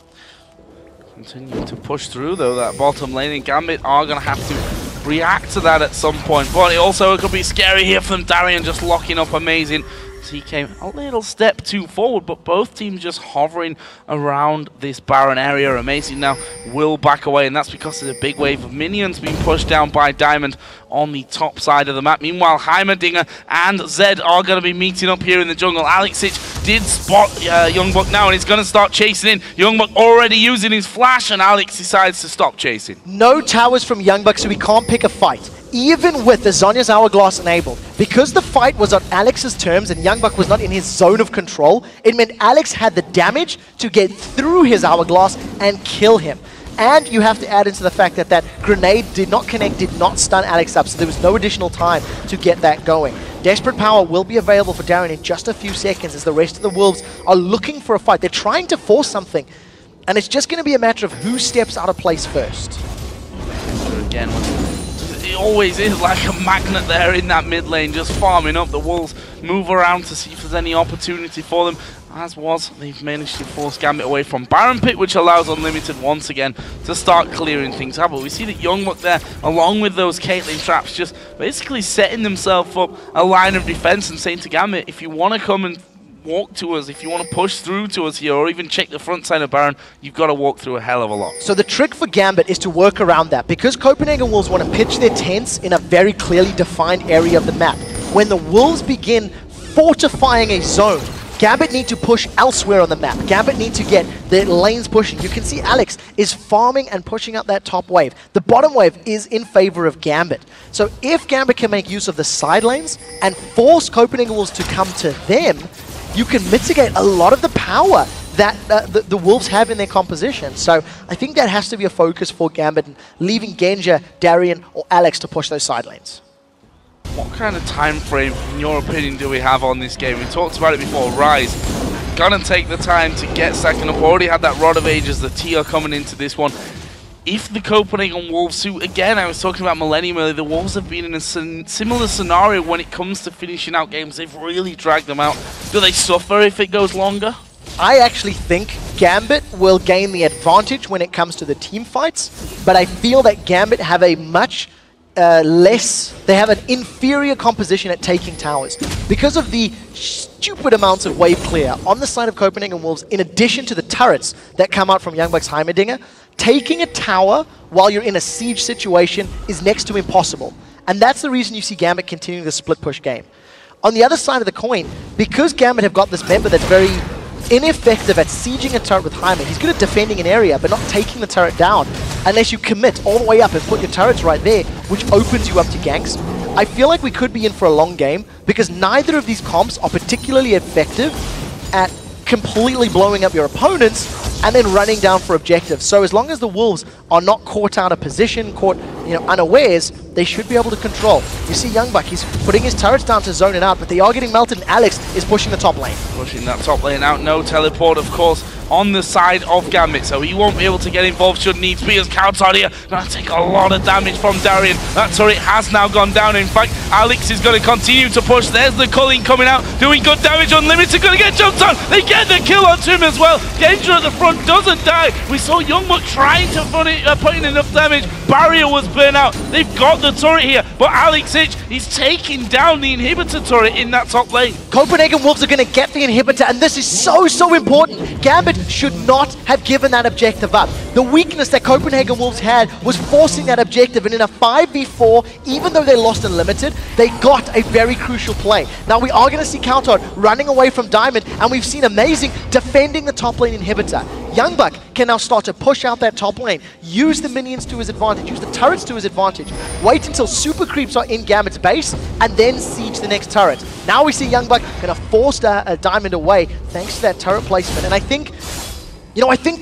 Continue to push through though that bottom lane, and Gambit are going to have to react to that at some point. But it could be scary here from Darien, just locking up Amazing. He came a little step too forward, but both teams just hovering around this Baron area. Amazing now will back away, and that's because of the big wave of minions being pushed down by Diamond on the top side of the map. Meanwhile, Heimerdinger and Zed are going to be meeting up here in the jungle. Alexich did spot Youngbuck now, and he's going to start chasing in. Youngbuck already using his flash, and Alex decides to stop chasing. No towers from Youngbuck, so he can't pick a fight. Even with the Zhonya's Hourglass enabled, because the fight was on Alex's terms and Youngbuck was not in his zone of control, it meant Alex had the damage to get through his Hourglass and kill him. And you have to add into the fact that that grenade did not connect, did not stun Alex up, so there was no additional time to get that going. Desperate Power will be available for Darien in just a few seconds as the rest of the Wolves are looking for a fight. They're trying to force something, and it's just going to be a matter of who steps out of place first. Again, it always is like a magnet there in that mid lane, just farming up. The Wolves move around to see if there's any opportunity for them. As was, they've managed to force Gambit away from Baron Pit, which allows Unlimited once again to start clearing things out. But we see that Youngbuck there, along with those Caitlyn traps, just basically setting themselves up a line of defense and saying to Gambit, if you want to come and walk to us, if you want to push through to us here, or even check the front side of Baron, you've got to walk through a hell of a lot. So the trick for Gambit is to work around that, because Copenhagen Wolves want to pitch their tents in a very clearly defined area of the map. When the Wolves begin fortifying a zone, Gambit need to push elsewhere on the map. Gambit need to get the lanes pushing. You can see Alex is farming and pushing up that top wave. The bottom wave is in favor of Gambit. So if Gambit can make use of the side lanes and force Copenhagen Wolves to come to them, you can mitigate a lot of the power that the Wolves have in their composition. So I think that has to be a focus for Gambit, leaving Genja, Darien, or Alex to push those side lanes. What kind of time frame, in your opinion, do we have on this game? We talked about it before. Ryze gonna take the time to get second up. Already had that Rod of Ages, the Tia coming into this one. If the Copenhagen Wolves suit, again, I was talking about Millennium earlier, the Wolves have been in a similar scenario when it comes to finishing out games. They've really dragged them out. Do they suffer if it goes longer? I actually think Gambit will gain the advantage when it comes to the team fights, but I feel that Gambit have a much they have an inferior composition at taking towers. Because of the stupid amounts of wave clear on the side of Copenhagen Wolves, in addition to the turrets that come out from Youngbuck's Heimerdinger, taking a tower while you're in a siege situation is next to impossible. And that's the reason you see Gambit continuing the split push game. On the other side of the coin, because Gambit have got this member that's very ineffective at sieging a turret with Heimer, he's good at defending an area but not taking the turret down unless you commit all the way up and put your turrets right there, which opens you up to ganks. I feel like we could be in for a long game because neither of these comps are particularly effective at completely blowing up your opponents and then running down for objectives. So as long as the Wolves are not caught out of position, caught unawares, they should be able to control. You see Youngbuck, he's putting his turrets down to zone it out, but they are getting melted, and Alex is pushing the top lane. Pushing that top lane out, no teleport, of course, on the side of Gambit, so he won't be able to get involved should needs be, as cowTard here gonna take a lot of damage from Darien. That turret has now gone down. In fact, Alex is gonna continue to push. There's the Cologne coming out, doing good damage. Unlimited gonna get jumped on. They get the kill onto him as well. Genja at the front doesn't die. We saw Youngbuck trying to put in enough damage. Barrier was burnt out. They've got the turret here, but Alex Hitch, he's taking down the inhibitor turret in that top lane. Copenhagen Wolves are going to get the inhibitor, and this is so important. Gambit should not have given that objective up. The weakness that Copenhagen Wolves had was forcing that objective, and in a 5v4, even though they lost Unlimited, they got a very crucial play. Now we are going to see cowTard running away from Diamond, and we've seen Amazing defending the top lane inhibitor. Youngbuck can now start to push out that top lane, use the minions to his advantage, use the turrets to his advantage, wait until super creeps are in Gambit's base, and then siege the next turret. Now we see Youngbuck going to force a Diamond away thanks to that turret placement. And I think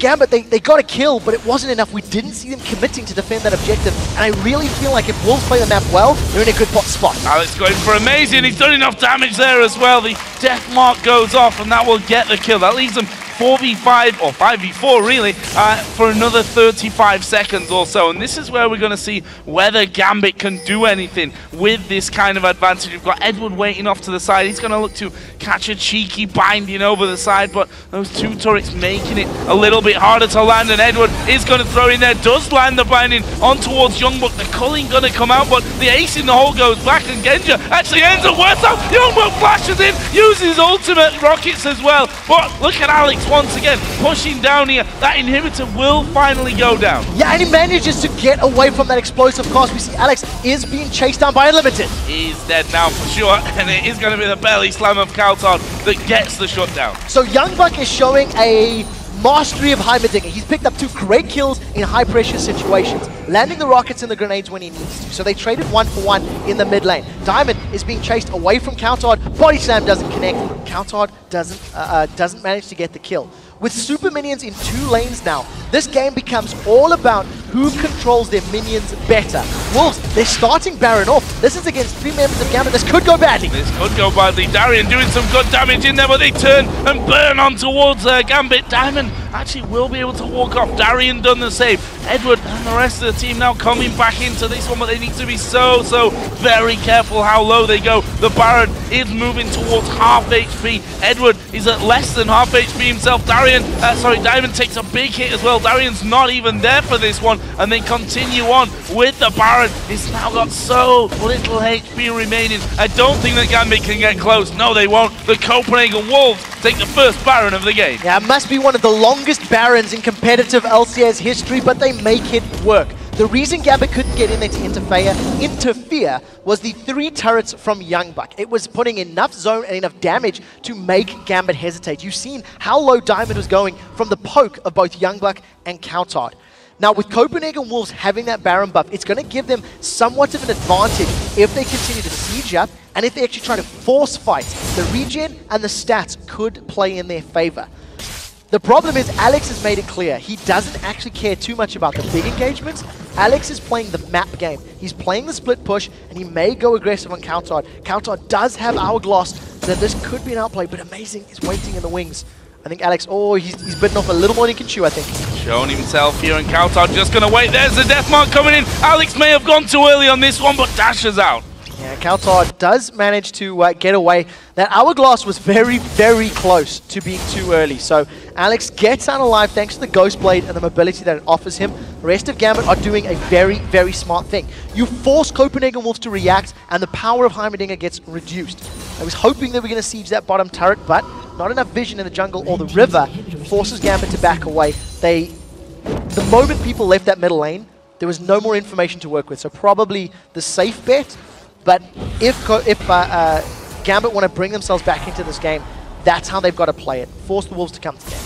Gambit, they got a kill, but it wasn't enough. We didn't see them committing to defend that objective. And I really feel like if Wolves play the map well, they're in a good spot. Alex going for Amazing. He's done enough damage there as well. The death mark goes off, and that will get the kill. That leaves them 4v5, or 5v4 really, for another 35 seconds or so. And this is where we're going to see whether Gambit can do anything with this kind of advantage. We've got Edward waiting off to the side. He's going to look to catch a cheeky binding over the side, but those two turrets making it a little bit harder to land, and Edward is going to throw in there, does land the binding on towards Youngbuck. The Culling going to come out, but the ace in the hole goes back, and Genja actually ends up worse off. Youngbuck flashes in, uses ultimate rockets as well, but look at Alex once again pushing down here. That inhibitor will finally go down. Yeah, and he manages to get away from that explosive cost. We see Alex is being chased down by Unlimited. He's dead now for sure, and it is going to be the belly slam of cowTard that gets the shutdown. So Youngbuck is showing a mastery of Heimerdinger. He's picked up 2 great kills in high pressure situations, landing the rockets and the grenades when he needs to. So they traded 1 for 1 in the mid lane. Diamond is being chased away from cowTard. Body slam doesn't connect. cowTard doesn't manage to get the kill. With super minions in 2 lanes now, this game becomes all about who controls their minions better. Wolves, they're starting Baron off. This is against 3 members of Gambit. This could go badly. This could go badly. Darien doing some good damage in there, but they turn and burn on towards Gambit. Diamond actually will be able to walk off. Darien done the same. Edward and the rest of the team now coming back into this one, but they need to be so very careful how low they go. The Baron is moving towards half HP. Edward is at less than half HP himself. Diamond takes a big hit as well. Darien's not even there for this one, and they continue on with the Baron. He's now got so little HP remaining. I don't think that Gambit can get close. No, they won't. The Copenhagen Wolves take the first Baron of the game. Yeah, it must be one of the longest Barons in competitive LCS history, but they make it work. The reason Gambit couldn't get in there to interfere was the 3 turrets from Youngbuck. It was putting enough zone and enough damage to make Gambit hesitate. You've seen how low Diamond was going from the poke of both Youngbuck and cowTard. Now, with Copenhagen Wolves having that Baron buff, it's going to give them somewhat of an advantage if they continue to siege up, and if they actually try to force fight. The regen and the stats could play in their favor. The problem is Alex has made it clear he doesn't actually care too much about the big engagements. Alex is playing the map game. He's playing the split push, and he may go aggressive on cowTard. cowTard does have Hourglass, so this could be an outplay, but Amazing is waiting in the wings. I think Alex, oh, he's bitten off a little more than he can chew, I think. Showing himself here, and cowTard just going to wait. There's the death mark coming in. Alex may have gone too early on this one, but dashes out. Yeah, cowTard does manage to get away. That hourglass was very, very close to being too early. So Alex gets out alive thanks to the Ghost Blade and the mobility that it offers him. The rest of Gambit are doing a very, very smart thing. You force Copenhagen Wolves to react, and the power of Heimerdinger gets reduced. I was hoping that we're going to siege that bottom turret, but not enough vision in the jungle or the river forces Gambit to back away. The moment people left that middle lane, there was no more information to work with. So probably the safe bet. But if Gambit want to bring themselves back into this game, that's how they've got to play it. Force the Wolves to come together.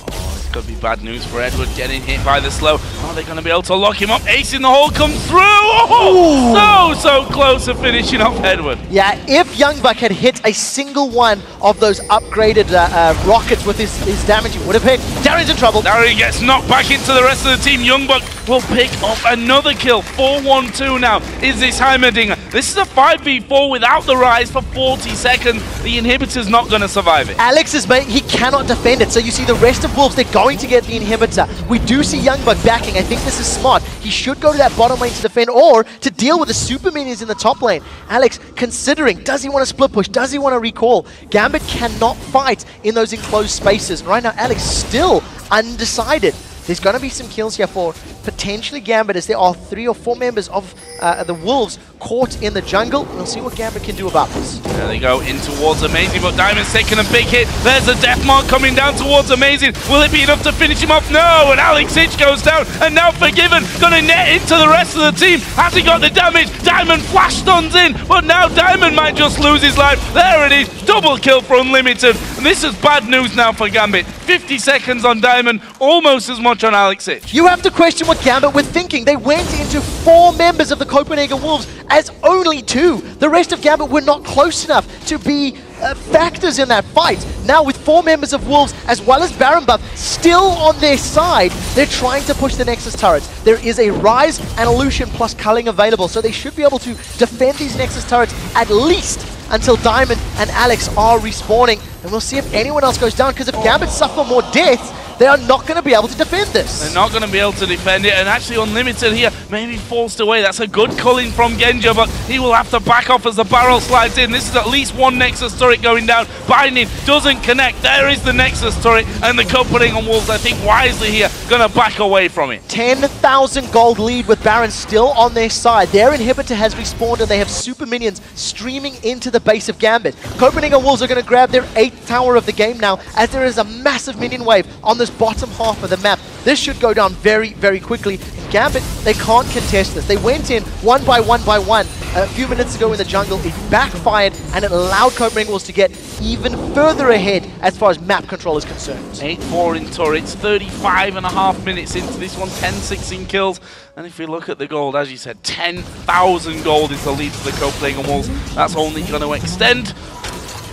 Oh, it's going to be bad news for Edward, getting hit by the slow. Are they going to be able to lock him up? Ace in the hole comes through! Oh, so close to finishing off Edward. Yeah, if Youngbuck had hit a single one of those upgraded rockets with his damage, he would have hit. Darien's in trouble. Darien gets knocked back into the rest of the team. Youngbuck will pick up another kill. 4-1-2 now. Is this Heimerdinger? This is a 5v4 without the Ryze for 40 seconds. The inhibitor's not going to survive it. Alex is he cannot defend it. So you see the rest of Wolves, they're going to get the inhibitor. We do see Youngbuck backing. I think this is smart. He should go to that bottom lane to defend or to deal with the super minions in the top lane. Alex considering, does he want to split push? Does he want to recall? Gambit cannot fight in those enclosed spaces. Right now, Alex still undecided. There's going to be some kills here for potentially Gambit, as there are 3 or 4 members of the Wolves caught in the jungle. We'll see what Gambit can do about this. There they go in towards Amazing, but Diamond's taking a big hit. There's a death mark coming down towards Amazing. Will it be enough to finish him off? No, and Alex Hitch goes down, and now Forgiven gonna net into the rest of the team. Has he got the damage? Diamond flash stuns in, but now Diamond might just lose his life. There it is, double kill for Unlimited. And this is bad news now for Gambit. 50 seconds on Diamond, almost as much on Alex Hitch. You have to question what Gambit were thinking. They went into 4 members of the Copenhagen Wolves as only 2. The rest of Gambit were not close enough to be factors in that fight. Now with 4 members of Wolves as well as Baron Buff still on their side, they're trying to push the Nexus turrets. There is a Ryze and a Lucian plus culling available, so they should be able to defend these Nexus turrets at least until Diamond and Alex are respawning. And we'll see if anyone else goes down, because if Gambit suffer more deaths, they are not going to be able to defend this. They're not going to be able to defend it, and actually Unlimited here maybe forced away. That's a good culling from Genja, but he will have to back off as the barrel slides in. This is at least 1 Nexus turret going down. Binding doesn't connect. There is the Nexus turret, and the Copenhagen Wolves, I think wisely here, going to back away from it. 10,000 gold lead with Baron still on their side. Their inhibitor has respawned, and they have super minions streaming into the base of Gambit. Copenhagen Wolves are going to grab their 8th tower of the game now, as there is a massive minion wave on this bottom half of the map. This should go down very, very quickly. Gambit, they can't contest this. They went in one by one a few minutes ago in the jungle. It backfired, and it allowed Copenhagen Wolves to get even further ahead as far as map control is concerned. 8-4 in turrets, 35.5 minutes into this one, 10-16 kills. And if you look at the gold, as you said, 10,000 gold is the lead for the Copenhagen Wolves. That's only going to extend.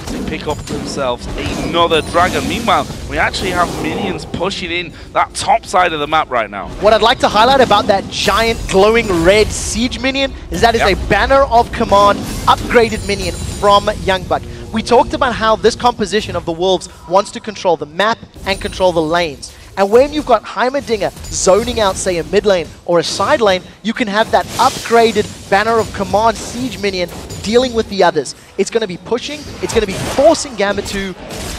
They pick up themselves another dragon. Meanwhile, we actually have minions pushing in that top side of the map right now. What I'd like to highlight about that giant glowing red siege minion is that is a banner of command upgraded minion from Youngbuck. We talked about how this composition of the Wolves wants to control the map and control the lanes. And when you've got Heimerdinger zoning out, say, a mid lane or a side lane, you can have that upgraded banner of command siege minion dealing with the others. It's going to be pushing, it's going to be forcing Gambit to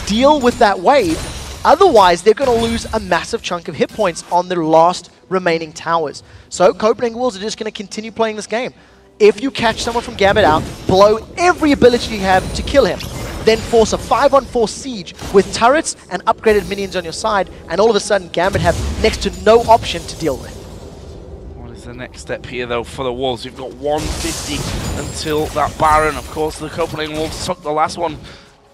deal with that wave. Otherwise, they're going to lose a massive chunk of hit points on their last remaining towers. So Copenhagen Wolves are just going to continue playing this game. If you catch someone from Gambit out, blow every ability you have to kill him. Then force a 5-on-4 siege with turrets and upgraded minions on your side, and all of a sudden Gambit have next to no option to deal with. What is the next step here, though, for the Wolves? We've got 150 until that Baron. Of course, the Copenhagen Wolves took the last one.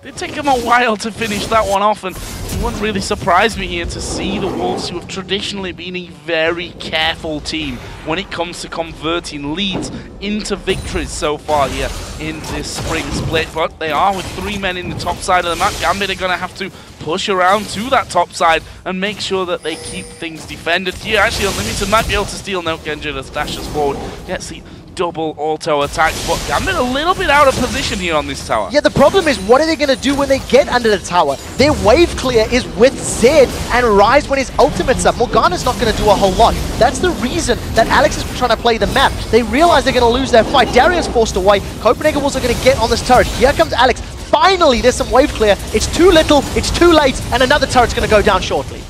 It took them a while to finish that one off, and it wouldn't really surprise me here to see the Wolves, who have traditionally been a very careful team when it comes to converting leads into victories so far here in this spring split. But they are with 3 men in the top side of the map. Gambit are going to have to push around to that top side and make sure that they keep things defended. Here, actually, Unlimited might be able to steal. No, Genja just dashes forward, gets the double auto attacks, but Gambit a little bit out of position here on this tower. Yeah, the problem is, what are they going to do when they get under the tower? Their wave clear is with Zed and Ryze when his ultimate's up. Morgana's not going to do a whole lot. That's the reason that Alex is trying to play the map. They realize they're going to lose their fight. Darien's forced away. Copenhagen Wolves are going to get on this turret. Here comes Alex. Finally, there's some wave clear. It's too little, it's too late, and another turret's going to go down shortly.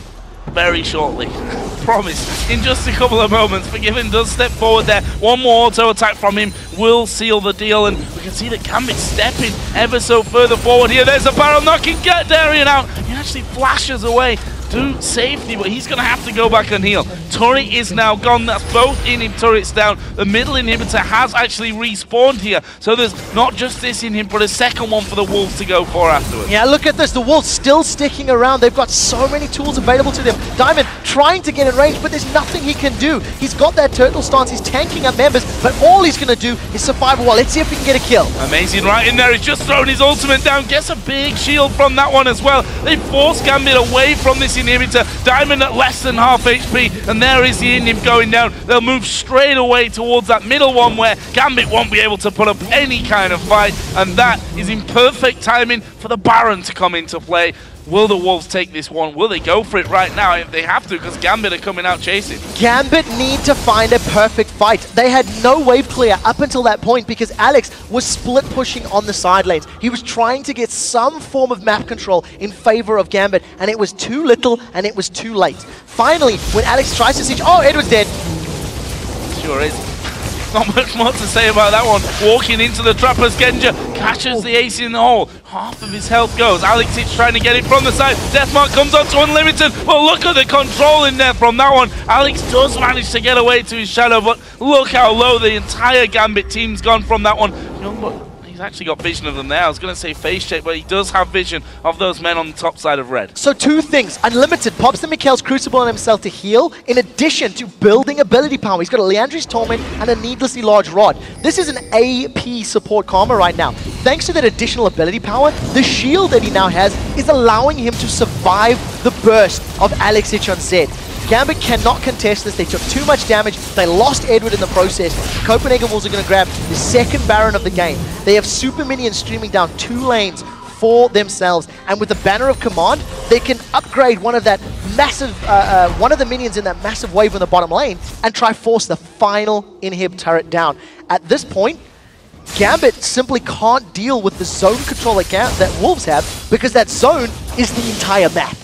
Very shortly. Promise. In just a couple of moments, Forgiven does step forward there. One more auto attack from him will seal the deal, and we can see that Gambit stepping ever so further forward here. There's a barrel knocking, get Darien out. He actually flashes away to safety, but he's going to have to go back and heal. Turret is now gone. That's both inhib turrets down. The middle inhibitor has actually respawned here, so there's not just this inhib, but a second one for the Wolves to go for afterwards. Yeah, look at this. The Wolves still sticking around. They've got so many tools available to them. Diamond trying to get in range, but there's nothing he can do. He's got that turtle stance. He's tanking up members, but all he's going to do is survive a while. Let's see if he can get a kill. Amazing right in there. He's just thrown his ultimate down. Gets a big shield from that one as well. They force Gambit away from this inhibitor. Diamond at less than half HP, and there is the inhib going down. They'll move straight away towards that middle one where Gambit won't be able to put up any kind of fight, and that is in perfect timing for the Baron to come into play. Will the Wolves take this one? Will they go for it right now if they have to, because Gambit are coming out chasing? Gambit need to find a perfect fight. They had no wave clear up until that point because Alex was split pushing on the side lanes. He was trying to get some form of map control in favor of Gambit, and it was too little and it was too late. Finally, when Alex tries to siege, oh, Edward's dead. Sure is. Not much more to say about that one. Walking into the trap as Genja catches the ace in the hole. Half of his health goes. Alex is trying to get it from the side. Deathmark comes on to Unlimited. Well, look at the control in there from that one. Alex does manage to get away to his shadow, but look how low the entire Gambit team's gone from that one. Youngbuck, he's actually got vision of them there. I was going to say face check, but he does have vision of those men on the top side of red. So two things. Unlimited pops the Mikhail's Crucible on himself to heal, in addition to building ability power. He's got a Leandri's Torment and a needlessly large rod. This is an AP support karma right now. Thanks to that additional ability power, the shield that he now has is allowing him to survive the burst of Alex Ich on Zed. Gambit cannot contest this. They took too much damage. They lost Edward in the process. Copenhagen Wolves are going to grab the second Baron of the game. They have super minions streaming down 2 lanes for themselves, and with the Banner of Command, they can upgrade one of that massive, one of the minions in that massive wave in the bottom lane and try force the final inhib turret down. At this point, Gambit simply can't deal with the zone control that Wolves have, because that zone is the entire map.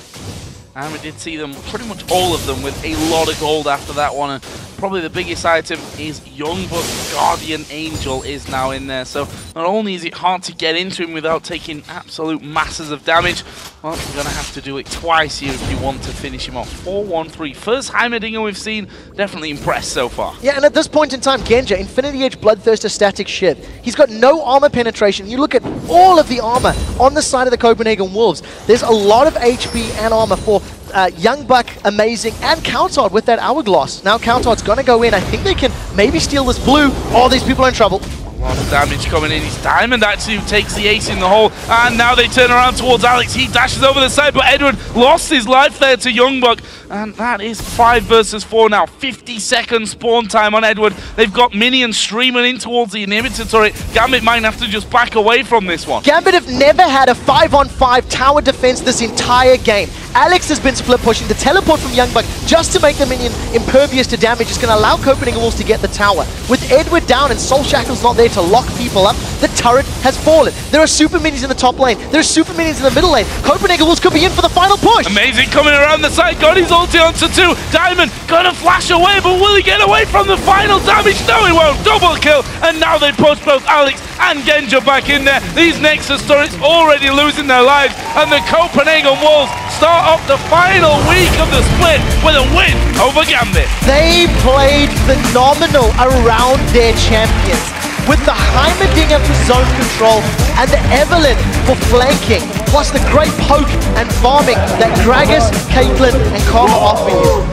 And we did see them, pretty much all of them, with a lot of gold after that one. And probably the biggest item is Youngbuck. Guardian Angel is now in there. So not only is it hard to get into him without taking absolute masses of damage, well, you're going to have to do it twice here if you want to finish him off. 4-1-3. First Heimerdinger we've seen, definitely impressed so far. Yeah, and at this point in time, Genja, Infinity Edge, Bloodthirster, Static Shiv. He's got no armor penetration. You look at all of the armor on the side of the Copenhagen Wolves. There's a lot of HP and armor for Youngbuck, amazing, and cowTard with that Hourglass. Now cowTard's going to go in. I think they can maybe steal this blue. Oh, these people are in trouble. A lot of damage coming in. It's Diamond actually who takes the ace in the hole, and now they turn around towards Alex. He dashes over the side, but Edward lost his life there to Youngbuck, and that is 5 versus 4 now. 50-second spawn time on Edward. They've got minions streaming in towards the inhibitor turret. Gambit might have to just back away from this one. Gambit have never had a 5-on-5 tower defense this entire game. Alex has been split pushing. The teleport from Youngbuck just to make the minion impervious to damage is going to allow Copenhagen Wolves to get the tower. With Edward down and Soul Shackle's not there to lock people up, the turret has fallen. There are super minions in the top lane. There are super minions in the middle lane. Copenhagen Wolves could be in for the final push. Amazing coming around the side. Got his ulti onto 2. Diamond gonna flash away, but will he get away from the final damage? No, he won't. Double kill. And now they push both Alex and Genja back in there. These Nexus turrets already losing their lives. And the Copenhagen Wolves start off the final week of the split with a win over Gambit. They played phenomenal around their champions, with the Heimerdinger for zone control and the Evelyn for flanking, plus the great poke and farming that Gragas, Caitlyn and Karma offer you.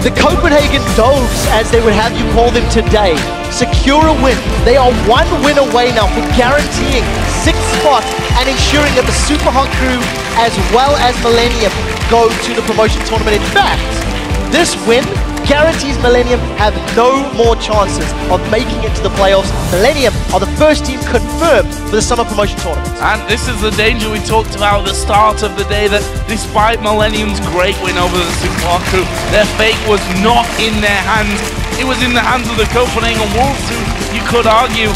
The Copenhagen Doves, as they would have you call them today, secure a win. They are 1 win away now from guaranteeing 6th spot and ensuring that the Super Hot crew as well as Millennium go to the promotion tournament. In fact, this win guarantees Millennium have no more chances of making it to the playoffs. Millennium are the first team confirmed for the summer promotion tournament. And this is the danger we talked about at the start of the day, that despite Millennium's great win over the Supaku, their fate was not in their hands. It was in the hands of the Copenhagen Wolves, who you could argue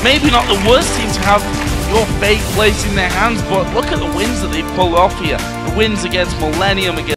maybe not the worst team to have your fate placed in their hands, but look at the wins that they've pulled off here. The wins against Millennium, against